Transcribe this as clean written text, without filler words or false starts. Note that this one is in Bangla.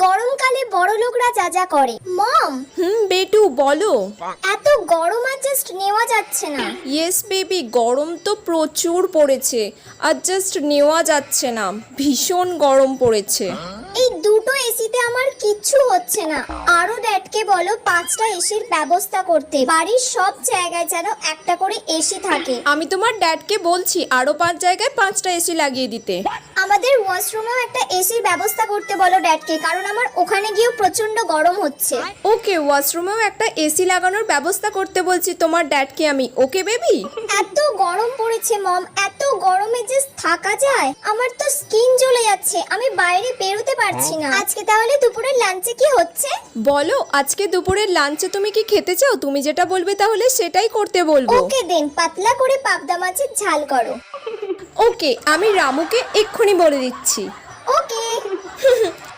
গরমকালে বড় লোকরা যা যা করে। মম, বেটু বলো। এত গরম আর জাস্ট নেওয়া যাচ্ছে না। ইয়েস বেবি, গরম তো প্রচুর পড়েছে, আর জাস্ট নেওয়া যাচ্ছে না, ভীষণ গরম পড়েছে। এই দুটো এসিতে আমার কিচ্ছু হচ্ছে না। আরো ড্যাডকে বলো 5টা এসির ব্যবস্থা করতে, বাড়ির সব জায়গায় যেন একটা করে এসি থাকে। আমি তোমার ড্যাডকে বলছি আরো 5 জায়গায় 5টা এসি লাগিয়ে দিতে। আমাদের ওয়াশরুমেও একটা এসির ব্যবস্থা করতে বলো ড্যাডকে, কারণ আমার ওখানে গিয়েও প্রচন্ড গরম হচ্ছে। ওকে, ওয়াশরুমেও একটা এসি লাগানোর ব্যবস্থা করতে বলছি তোমার ড্যাডকে আমি। Okay baby. এত গরম পড়েছে মম, এত গরমে যে থাকা যায়? আমার তো স্কিন জ্বলে যাচ্ছে, আমি বাইরে বেরোতে পারছি না। আজকে তাহলে দুপুরের লাঞ্চে কি হচ্ছে? বলো, আজকে দুপুরের লাঞ্চে তুমি কি খেতে চাও? তুমি যেটা বলবে তাহলে সেটাই করতে বলবো। ওকে দেন, পাতলা করে পাবদা মাছের ঝাল করো। ওকে, আমি রামুকে এক্ষুনি বলে দিচ্ছি। ওকে।